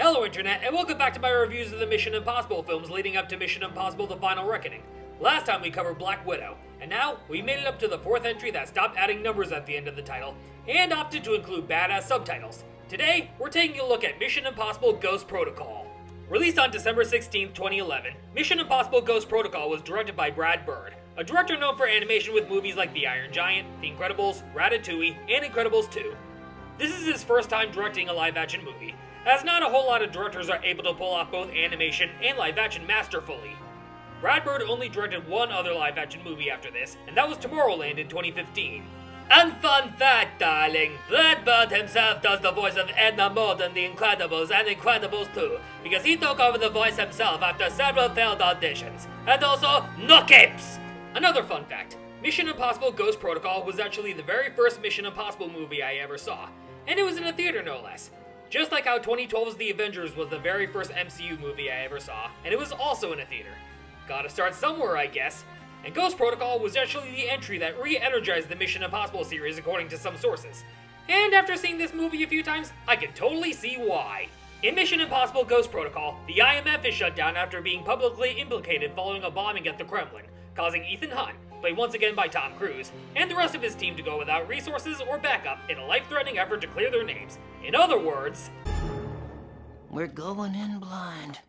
Hello Internet, and welcome back to my reviews of the Mission Impossible films leading up to Mission Impossible The Final Reckoning. Last time we covered Black Widow, and now we made it up to the fourth entry that stopped adding numbers at the end of the title, and opted to include badass subtitles. Today, we're taking a look at Mission Impossible Ghost Protocol. Released on December 16, 2011, Mission Impossible Ghost Protocol was directed by Brad Bird, a director known for animation with movies like The Iron Giant, The Incredibles, Ratatouille, and Incredibles 2. This is his first time directing a live-action movie, as not a whole lot of directors are able to pull off both animation and live-action masterfully. Brad Bird only directed one other live-action movie after this, and that was Tomorrowland in 2015. And fun fact, darling, Brad Bird himself does the voice of Edna Mode in The Incredibles and Incredibles 2, because he took over the voice himself after several failed auditions. And also, no capes! Another fun fact, Mission Impossible Ghost Protocol was actually the very first Mission Impossible movie I ever saw, and it was in a theater no less. Just like how 2012's The Avengers was the very first MCU movie I ever saw, and it was also in a theater. Gotta start somewhere, I guess. And Ghost Protocol was actually the entry that re-energized the Mission Impossible series according to some sources. And after seeing this movie a few times, I can totally see why. In Mission Impossible Ghost Protocol, the IMF is shut down after being publicly implicated following a bombing at the Kremlin, causing Ethan Hunt, played once again by Tom Cruise, and the rest of his team to go without resources or backup in a life-threatening effort to clear their names. In other words, we're going in blind.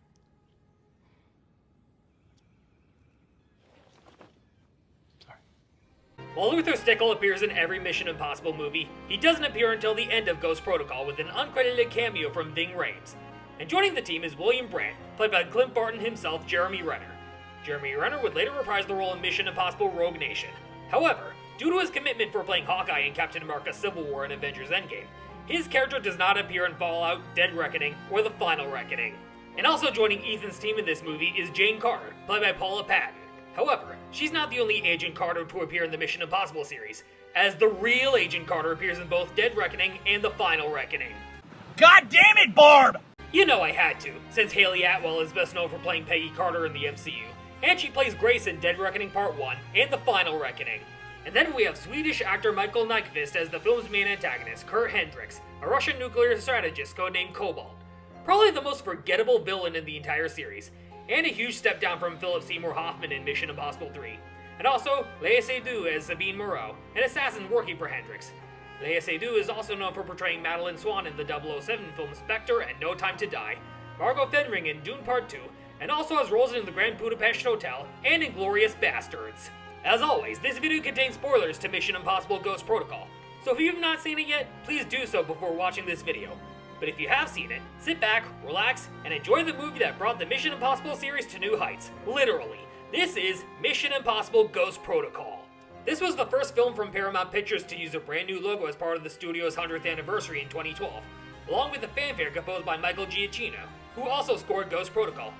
While Luther Stickle appears in every Mission Impossible movie, he doesn't appear until the end of Ghost Protocol with an uncredited cameo from Ving Rhames. And joining the team is William Brandt, played by Clint Barton himself, Jeremy Renner. Jeremy Renner would later reprise the role in Mission Impossible Rogue Nation. However, due to his commitment for playing Hawkeye in Captain America Civil War and Avengers Endgame, his character does not appear in Fallout, Dead Reckoning, or The Final Reckoning. And also joining Ethan's team in this movie is Jane Carter, played by Paula Patton. However, she's not the only Agent Carter to appear in the Mission Impossible series, as the real Agent Carter appears in both Dead Reckoning and The Final Reckoning. God damn it, Barb! You know I had to, since Haley Atwell is best known for playing Peggy Carter in the MCU, and she plays Grace in Dead Reckoning Part 1 and The Final Reckoning. And then we have Swedish actor Michael Nyqvist as the film's main antagonist, Kurt Hendricks, a Russian nuclear strategist codenamed Cobalt. Probably the most forgettable villain in the entire series, and a huge step down from Philip Seymour Hoffman in Mission Impossible 3. And also, Léa Seydoux as Sabine Moreau, an assassin working for Hendricks. Léa Seydoux is also known for portraying Madeline Swan in the 007 film Spectre and No Time to Die, Margot Fenring in Dune Part 2, and also has roles in The Grand Budapest Hotel and Inglourious Bastards. As always, this video contains spoilers to Mission Impossible Ghost Protocol, so if you have not seen it yet, please do so before watching this video. But if you have seen it, sit back, relax, and enjoy the movie that brought the Mission Impossible series to new heights. Literally. This is Mission Impossible Ghost Protocol. This was the first film from Paramount Pictures to use a brand new logo as part of the studio's 100th anniversary in 2012, along with a fanfare composed by Michael Giacchino, who also scored Ghost Protocol.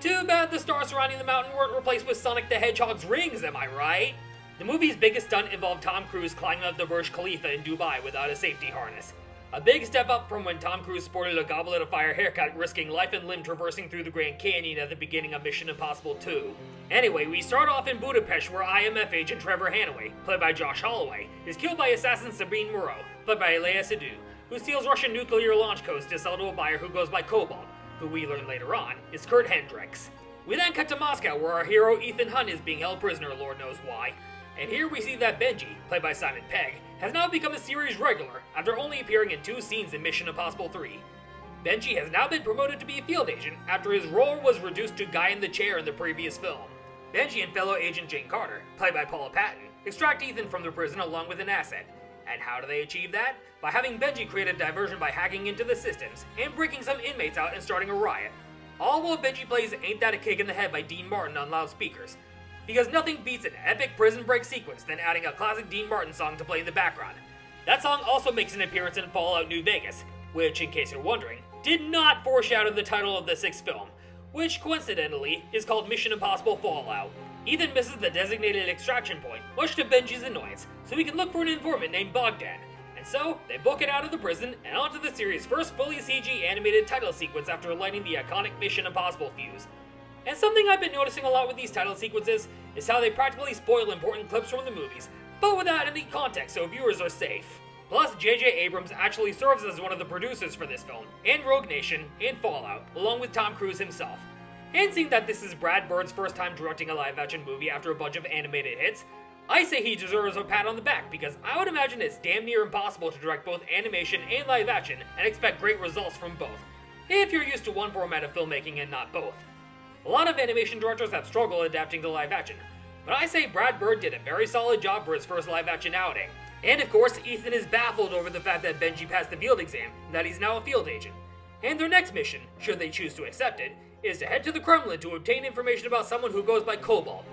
Too bad the stars surrounding the mountain weren't replaced with Sonic the Hedgehog's rings, am I right? The movie's biggest stunt involved Tom Cruise climbing up the Burj Khalifa in Dubai without a safety harness. A big step up from when Tom Cruise sported a Goblet of Fire haircut, risking life and limb traversing through the Grand Canyon at the beginning of Mission Impossible 2. Anyway, we start off in Budapest, where IMF agent Trevor Hannaway, played by Josh Holloway, is killed by assassin Sabine Moreau, played by Léa Seydoux, who steals Russian nuclear launch codes to sell to a buyer who goes by Cobalt, who we learn later on is Kurt Hendricks. We then cut to Moscow, where our hero Ethan Hunt is being held prisoner, Lord knows why. And here we see that Benji, played by Simon Pegg, has now become a series regular after only appearing in 2 scenes in Mission Impossible 3. Benji has now been promoted to be a field agent after his role was reduced to guy in the chair in the previous film. Benji and fellow agent Jane Carter, played by Paula Patton, extract Ethan from the prison along with an asset. And how do they achieve that? By having Benji create a diversion by hacking into the systems and breaking some inmates out and starting a riot. All while Benji plays Ain't That a Kick in the Head by Dean Martin on loudspeakers. Because nothing beats an epic prison break sequence than adding a classic Dean Martin song to play in the background. That song also makes an appearance in Fallout New Vegas, which, in case you're wondering, did not foreshadow the title of the 6th film, which coincidentally is called Mission Impossible Fallout. Ethan misses the designated extraction point, much to Benji's annoyance, so he can look for an informant named Bogdan. And so, they book it out of the prison and onto the series' first fully CG animated title sequence after lighting the iconic Mission Impossible fuse. And something I've been noticing a lot with these title sequences is how they practically spoil important clips from the movies, but without any context so viewers are safe. Plus, J.J. Abrams actually serves as one of the producers for this film, and Rogue Nation, and Fallout, along with Tom Cruise himself. And seeing that this is Brad Bird's first time directing a live-action movie after a bunch of animated hits, I say he deserves a pat on the back, because I would imagine it's damn near impossible to direct both animation and live-action and expect great results from both, if you're used to one format of filmmaking and not both. A lot of animation directors have struggled adapting to live-action, but I say Brad Bird did a very solid job for his first live-action outing. And of course, Ethan is baffled over the fact that Benji passed the field exam, and that he's now a field agent. And their next mission, should they choose to accept it, is to head to the Kremlin to obtain information about someone who goes by Cobalt.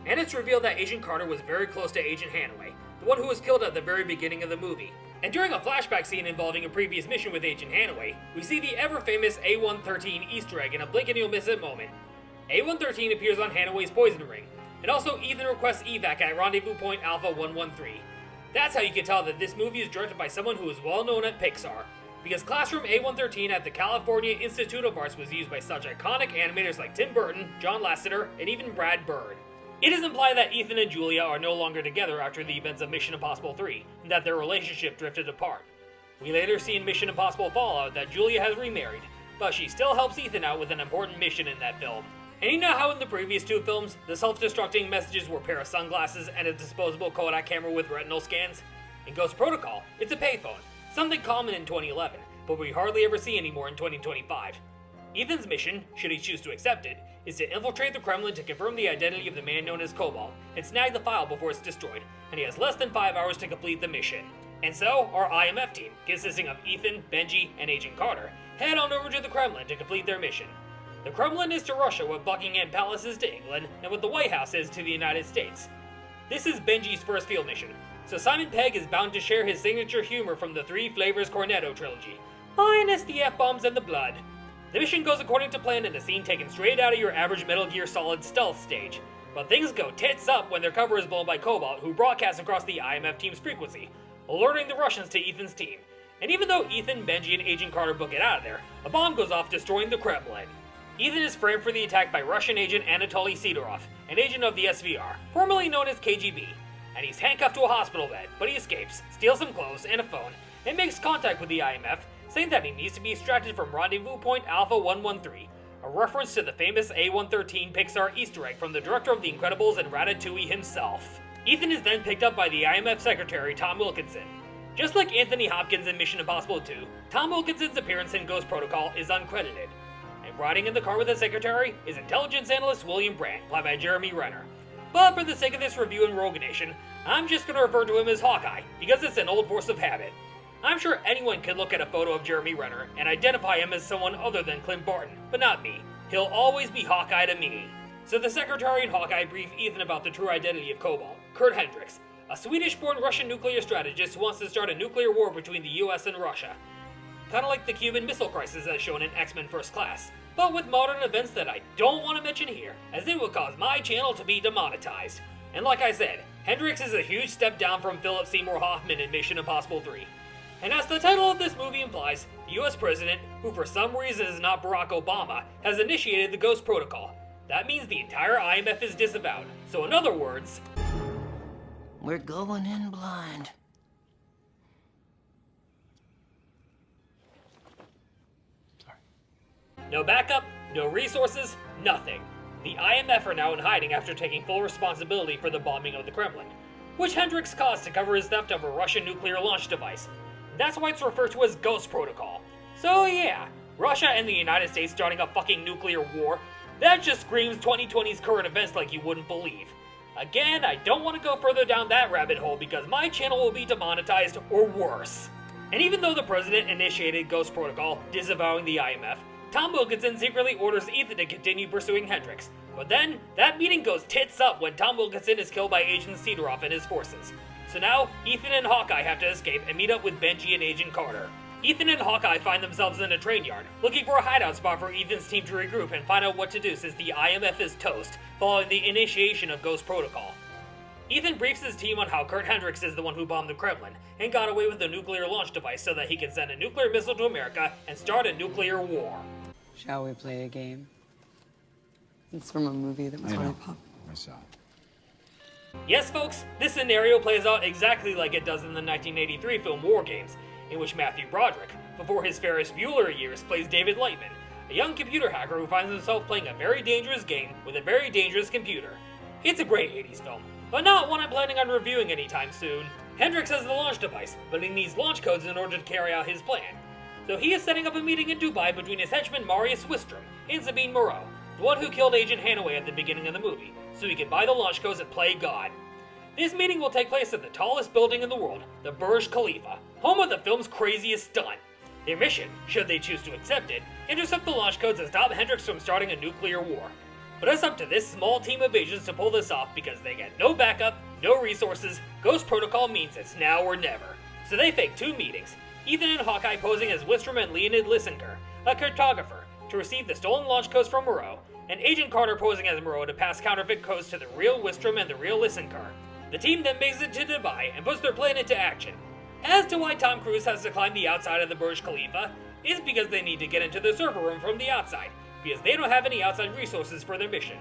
And it's revealed that Agent Carter was very close to Agent Hanaway, the one who was killed at the very beginning of the movie. And during a flashback scene involving a previous mission with Agent Hanaway, we see the ever-famous A113 Easter egg in a blink-and-you'll-miss-it moment. A113 appears on Hanaway's poison ring, and also Ethan requests evac at Rendezvous Point Alpha 113. That's how you can tell that this movie is directed by someone who is well known at Pixar, because Classroom A113 at the California Institute of Arts was used by such iconic animators like Tim Burton, John Lasseter, and even Brad Bird. It is implied that Ethan and Julia are no longer together after the events of Mission Impossible 3, and that their relationship drifted apart. We later see in Mission Impossible Fallout that Julia has remarried, but she still helps Ethan out with an important mission in that film. And you know how in the previous two films, the self-destructing messages were a pair of sunglasses and a disposable Kodak camera with retinal scans? In Ghost Protocol, it's a payphone, something common in 2011, but we hardly ever see anymore in 2025. Ethan's mission, should he choose to accept it, is to infiltrate the Kremlin to confirm the identity of the man known as Cobalt, and snag the file before it's destroyed, and he has less than 5 hours to complete the mission. And so, our IMF team, consisting of Ethan, Benji, and Agent Carter, head on over to the Kremlin to complete their mission. The Kremlin is to Russia what Buckingham Palace is to England, and what the White House is to the United States. This is Benji's first field mission, so Simon Pegg is bound to share his signature humor from the Three Flavors Cornetto trilogy, minus the F-bombs and the blood. The mission goes according to plan in a scene taken straight out of your average Metal Gear Solid stealth stage, but things go tits up when their cover is blown by Cobalt, who broadcasts across the IMF team's frequency, alerting the Russians to Ethan's team. And even though Ethan, Benji, and Agent Carter book it out of there, a bomb goes off destroying the Kremlin. Ethan is framed for the attack by Russian agent Anatoly Sidorov, an agent of the SVR, formerly known as KGB, and he's handcuffed to a hospital bed, but he escapes, steals some clothes and a phone, and makes contact with the IMF, saying that he needs to be extracted from Rendezvous Point Alpha 113, a reference to the famous A113 Pixar Easter egg from the director of The Incredibles and Ratatouille himself. Ethan is then picked up by the IMF secretary Tom Wilkinson. Just like Anthony Hopkins in Mission Impossible 2, Tom Wilkinson's appearance in Ghost Protocol is uncredited. And riding in the car with the secretary is intelligence analyst William Brandt, played by Jeremy Renner. But for the sake of this review in Rogue Nation, I'm just going to refer to him as Hawkeye, because it's an old force of habit. I'm sure anyone could look at a photo of Jeremy Renner and identify him as someone other than Clint Barton, but not me. He'll always be Hawkeye to me. So the secretary and Hawkeye brief Ethan about the true identity of Cobalt, Kurt Hendricks, a Swedish-born Russian nuclear strategist who wants to start a nuclear war between the US and Russia. Kinda like the Cuban Missile Crisis as shown in X-Men First Class, but with modern events that I don't want to mention here, as it would cause my channel to be demonetized. And like I said, Hendricks is a huge step down from Philip Seymour Hoffman in Mission Impossible 3. And as the title of this movie implies, the US president, who for some reason is not Barack Obama, has initiated the Ghost Protocol. That means the entire IMF is disavowed. So in other words, we're going in blind. no backup, no resources, nothing. The IMF are now in hiding after taking full responsibility for the bombing of the Kremlin, which Hendricks caused to cover his theft of a Russian nuclear launch device. That's why it's referred to as Ghost Protocol. So yeah, Russia and the United States starting a fucking nuclear war, that just screams 2020's current events like you wouldn't believe. Again, I don't want to go further down that rabbit hole because my channel will be demonetized or worse. And even though the president initiated Ghost Protocol, disavowing the IMF, Tom Wilkinson secretly orders Ethan to continue pursuing Hendricks. But then, that meeting goes tits up when Tom Wilkinson is killed by Agent Sidorov and his forces. So now, Ethan and Hawkeye have to escape and meet up with Benji and Agent Carter. Ethan and Hawkeye find themselves in a train yard, looking for a hideout spot for Ethan's team to regroup and find out what to do since the IMF is toast, following the initiation of Ghost Protocol. Ethan briefs his team on how Kurt Hendricks is the one who bombed the Kremlin, and got away with a nuclear launch device so that he can send a nuclear missile to America and start a nuclear war. Shall we play a game? It's from a movie that was really popular. I saw. Yes folks, this scenario plays out exactly like it does in the 1983 film War Games, in which Matthew Broderick, before his Ferris Bueller years, plays David Lightman, a young computer hacker who finds himself playing a very dangerous game with a very dangerous computer. It's a great 80s film, but not one I'm planning on reviewing anytime soon. Hendrix has the launch device, but he needs launch codes in order to carry out his plan. So he is setting up a meeting in Dubai between his henchman Marius Wistrom and Sabine Moreau, the one who killed Agent Hanaway at the beginning of the movie, so he can buy the launch codes and play God. This meeting will take place at the tallest building in the world, the Burj Khalifa, home of the film's craziest stunt. Their mission, should they choose to accept it, intercept the launch codes and stop Hendrix from starting a nuclear war. But it's up to this small team of agents to pull this off because they get no backup, no resources, Ghost Protocol means it's now or never. So they fake two meetings, Ethan and Hawkeye posing as Wistrom and Leonid Lysenko, a cartographer, to receive the stolen launch codes from Moreau, and Agent Carter posing as Moreau to pass counterfeit codes to the real Wistrom and the real Lysenko. The team then makes it to Dubai and puts their plan into action. As to why Tom Cruise has to climb the outside of the Burj Khalifa, is because they need to get into the server room from the outside, because they don't have any outside resources for their mission.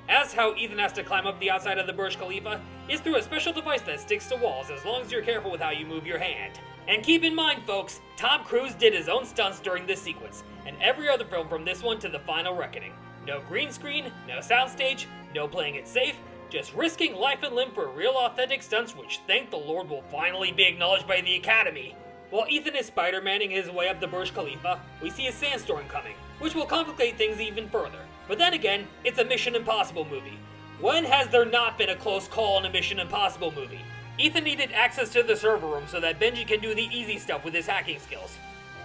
As how Ethan has to climb up the outside of the Burj Khalifa is through a special device that sticks to walls as long as you're careful with how you move your hand. And keep in mind folks, Tom Cruise did his own stunts during this sequence, and every other film from this one to The Final Reckoning. No green screen, no soundstage, no playing it safe, just risking life and limb for real authentic stunts which thank the Lord will finally be acknowledged by the Academy. While Ethan is Spider-Manning his way up the Burj Khalifa, we see a sandstorm coming, which will complicate things even further. But then again, it's a Mission Impossible movie. When has there not been a close call in a Mission Impossible movie? Ethan needed access to the server room so that Benji can do the easy stuff with his hacking skills.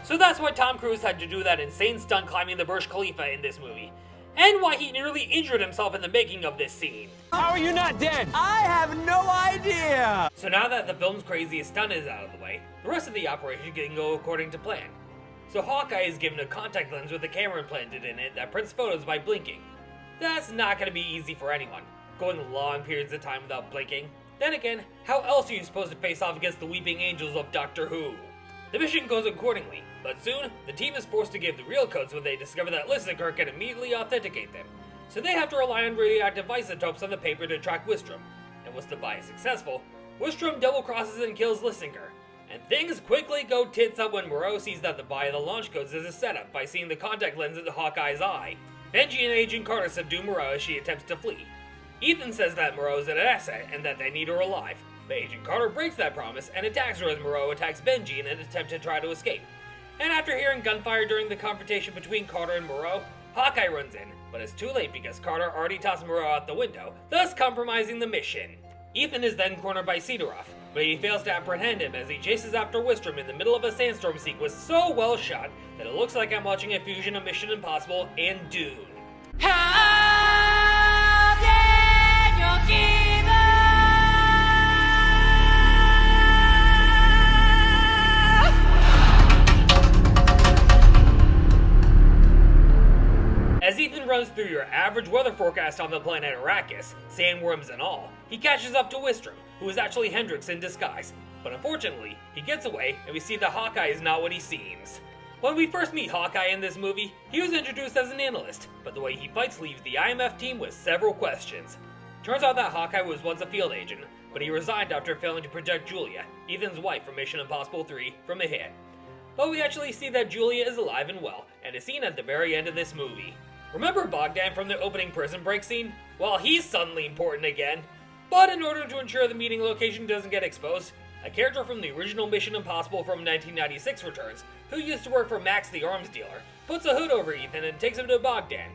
So that's why Tom Cruise had to do that insane stunt climbing the Burj Khalifa in this movie. And why he nearly injured himself in the making of this scene. How are you not dead? I have no idea! So now that the film's craziest stunt is out of the way, the rest of the operation can go according to plan. So Hawkeye is given a contact lens with a camera implanted in it that prints photos by blinking. That's not going to be easy for anyone, going long periods of time without blinking. Then again, how else are you supposed to face off against the weeping angels of Doctor Who? The mission goes accordingly, but soon, the team is forced to give the real codes when they discover that Lysenko can immediately authenticate them. So they have to rely on radioactive isotopes on the paper to track Wistrom. And once the buy is successful, Wistrom double-crosses and kills Lysenko. And things quickly go tits up when Moreau sees that the buy of the launch codes is a setup by seeing the contact lens in Hawkeye's eye. Benji and Agent Carter subdue Moreau as she attempts to flee. Ethan says that Moreau is an asset and that they need her alive, but Agent Carter breaks that promise and attacks her as Moreau attacks Benji in an attempt to try to escape. And after hearing gunfire during the confrontation between Carter and Moreau, Hawkeye runs in, but it's too late because Carter already tossed Moreau out the window, thus compromising the mission. Ethan is then cornered by Sidorov, but he fails to apprehend him as he chases after Wistrom in the middle of a sandstorm sequence so well shot that it looks like I'm watching a fusion of Mission Impossible and Dune. As Ethan runs through your average weather forecast on the planet Arrakis, sandworms and all, he catches up to Wistrom, who is actually Hendrix in disguise. But unfortunately, he gets away and we see that Hawkeye is not what he seems. When we first meet Hawkeye in this movie, he was introduced as an analyst, but the way he fights leaves the IMF team with several questions. Turns out that Hawkeye was once a field agent, but he resigned after failing to protect Julia, Ethan's wife from Mission Impossible 3, from a hit. But we actually see that Julia is alive and well, and is seen at the very end of this movie. Remember Bogdan from the opening prison break scene? Well, he's suddenly important again. But in order to ensure the meeting location doesn't get exposed, a character from the original Mission Impossible from 1996 returns, who used to work for Max the arms dealer, puts a hood over Ethan and takes him to Bogdan.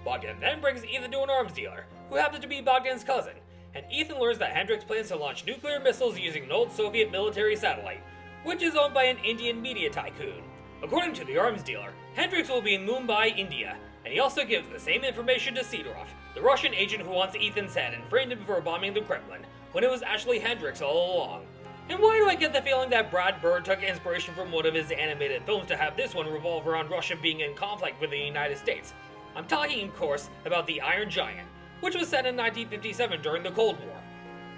Bogdan then brings Ethan to an arms dealer, who happens to be Bogdan's cousin, and Ethan learns that Hendrix plans to launch nuclear missiles using an old Soviet military satellite, which is owned by an Indian media tycoon. According to the arms dealer, Hendrix will be in Mumbai, India, and he also gives the same information to Sidorov, the Russian agent who wants Ethan's head and framed him for bombing the Kremlin, when it was actually Hendrix all along. And why do I get the feeling that Brad Bird took inspiration from one of his animated films to have this one revolve around Russia being in conflict with the United States? I'm talking, of course, about The Iron Giant, which was set in 1957 during the Cold War.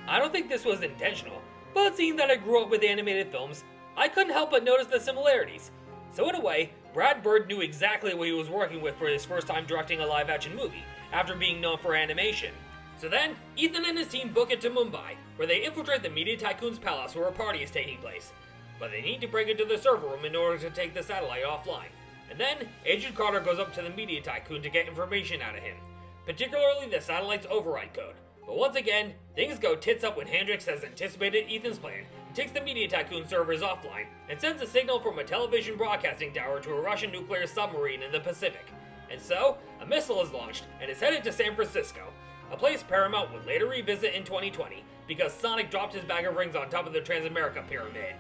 I don't think this was intentional, but seeing that I grew up with animated films, I couldn't help but notice the similarities. So in a way, Brad Bird knew exactly what he was working with for his first time directing a live-action movie, after being known for animation. So then, Ethan and his team book it to Mumbai, where they infiltrate the media tycoon's palace where a party is taking place. But they need to break into the server room in order to take the satellite offline. And then, Agent Carter goes up to the media tycoon to get information out of him, particularly the satellite's override code. But once again, things go tits up when Hendricks has anticipated Ethan's plan, takes the media tycoon servers offline, and sends a signal from a television broadcasting tower to a Russian nuclear submarine in the Pacific. And so, a missile is launched and is headed to San Francisco, a place Paramount would later revisit in 2020 because Sonic dropped his bag of rings on top of the Transamerica Pyramid.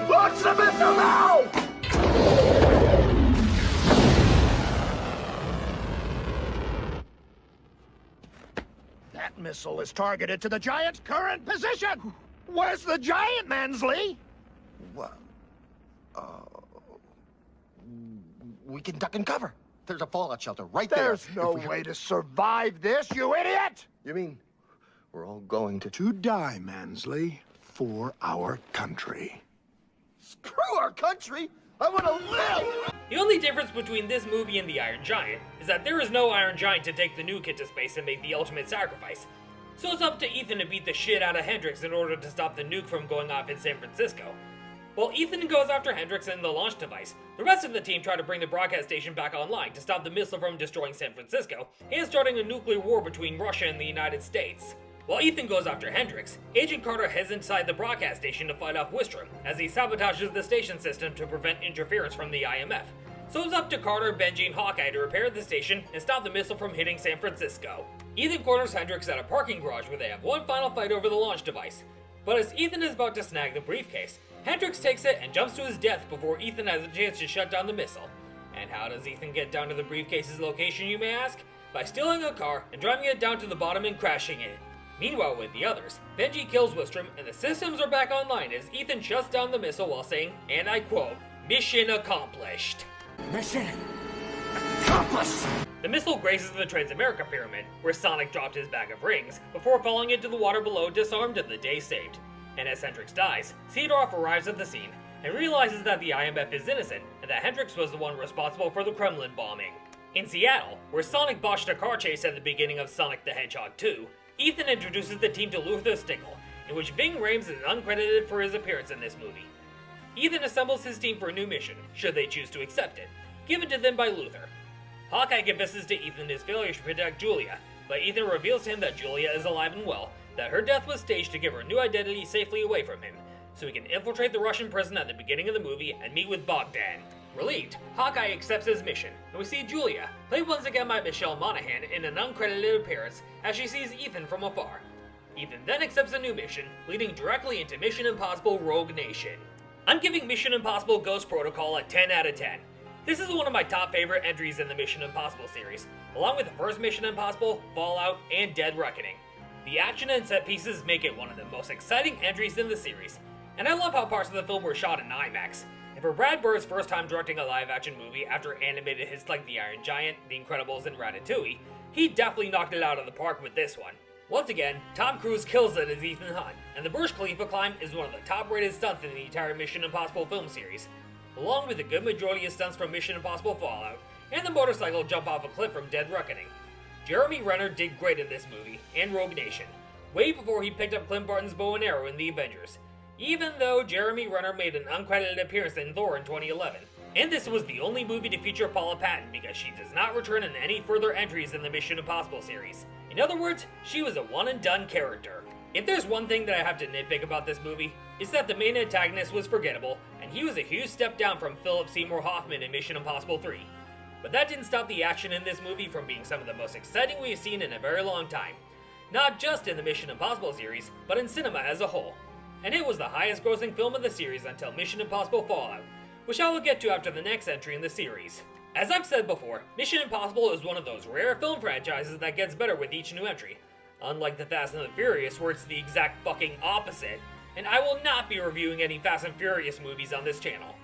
Launch the missile now! That missile is targeted to the Giant's current position! Where's the Giant, Mansley? Well, we can duck and cover. There's a fallout shelter right there. There's no way to survive this, you idiot! You mean we're all going to... To die, Mansley, for our country. Screw our country! I want to live! The only difference between this movie and The Iron Giant is that there is no Iron Giant to take the nuke into space and make the ultimate sacrifice. So it's up to Ethan to beat the shit out of Hendricks in order to stop the nuke from going off in San Francisco. While Ethan goes after Hendricks and the launch device, the rest of the team try to bring the broadcast station back online to stop the missile from destroying San Francisco and starting a nuclear war between Russia and the United States. While Ethan goes after Hendricks, Agent Carter heads inside the broadcast station to fight off Wistrom as he sabotages the station system to prevent interference from the IMF. So it's up to Carter, Benji, and Hawkeye to repair the station and stop the missile from hitting San Francisco. Ethan corners Hendricks at a parking garage where they have one final fight over the launch device. But as Ethan is about to snag the briefcase, Hendricks takes it and jumps to his death before Ethan has a chance to shut down the missile. And how does Ethan get down to the briefcase's location, you may ask? By stealing a car and driving it down to the bottom and crashing it. Meanwhile, with the others, Benji kills Wistrom and the systems are back online as Ethan shuts down the missile while saying, and I quote, "Mission accomplished." Mission accomplished! The missile grazes the Transamerica Pyramid, where Sonic dropped his bag of rings, before falling into the water below disarmed and the day saved. And as Hendricks dies, Theodorov arrives at the scene and realizes that the IMF is innocent and that Hendricks was the one responsible for the Kremlin bombing. In Seattle, where Sonic botched a car chase at the beginning of Sonic the Hedgehog 2, Ethan introduces the team to Luther Stickle, in which Ving Rhames is uncredited for his appearance in this movie. Ethan assembles his team for a new mission, should they choose to accept it, given to them by Luther. Hawkeye confesses to Ethan his failure to protect Julia, but Ethan reveals to him that Julia is alive and well, that her death was staged to give her new identity safely away from him, so he can infiltrate the Russian prison at the beginning of the movie and meet with Bogdan. Relieved, Hawkeye accepts his mission, and we see Julia, played once again by Michelle Monaghan, in an uncredited appearance as she sees Ethan from afar. Ethan then accepts a new mission, leading directly into Mission Impossible Rogue Nation. I'm giving Mission Impossible Ghost Protocol a 10 out of 10. This is one of my top favorite entries in the Mission Impossible series, along with the first Mission Impossible, Fallout, and Dead Reckoning. The action and set pieces make it one of the most exciting entries in the series, and I love how parts of the film were shot in IMAX. And for Brad Bird's first time directing a live-action movie after animated hits like The Iron Giant, The Incredibles, and Ratatouille, he definitely knocked it out of the park with this one. Once again, Tom Cruise kills it as Ethan Hunt, and the Burj Khalifa climb is one of the top-rated stunts in the entire Mission Impossible film series, along with a good majority of stunts from Mission Impossible Fallout, and the motorcycle jump off a cliff from Dead Reckoning. Jeremy Renner did great in this movie, and Rogue Nation, way before he picked up Clint Barton's bow and arrow in The Avengers, even though Jeremy Renner made an uncredited appearance in Thor in 2011. And this was the only movie to feature Paula Patton because she does not return in any further entries in the Mission Impossible series. In other words, she was a one-and-done character. If there's one thing that I have to nitpick about this movie, it's that the main antagonist was forgettable, and he was a huge step down from Philip Seymour Hoffman in Mission Impossible 3. But that didn't stop the action in this movie from being some of the most exciting we've seen in a very long time. Not just in the Mission Impossible series, but in cinema as a whole. And it was the highest grossing film of the series until Mission Impossible Fallout, which I will get to after the next entry in the series. As I've said before, Mission Impossible is one of those rare film franchises that gets better with each new entry, unlike the Fast and the Furious where it's the exact fucking opposite, and I will not be reviewing any Fast and Furious movies on this channel.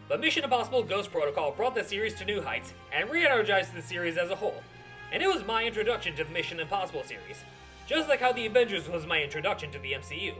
But Mission Impossible Ghost Protocol brought the series to new heights and re-energized the series as a whole, and it was my introduction to the Mission Impossible series, just like how The Avengers was my introduction to the MCU.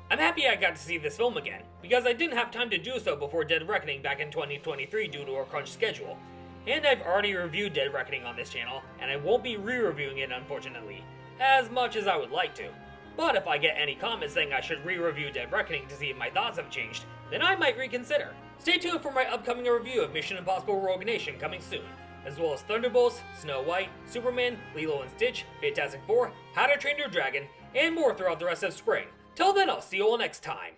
I'm happy I got to see this film again, because I didn't have time to do so before Dead Reckoning back in 2023 due to our crunch schedule. And I've already reviewed Dead Reckoning on this channel, and I won't be re-reviewing it unfortunately. as much as I would like to. But if I get any comments saying I should re-review Dead Reckoning to see if my thoughts have changed, then I might reconsider. Stay tuned for my upcoming review of Mission Impossible Rogue Nation coming soon, as well as Thunderbolts, Snow White, Superman, Lilo and Stitch, Fantastic Four, How to Train Your Dragon, and more throughout the rest of spring. Till then, I'll see you all next time.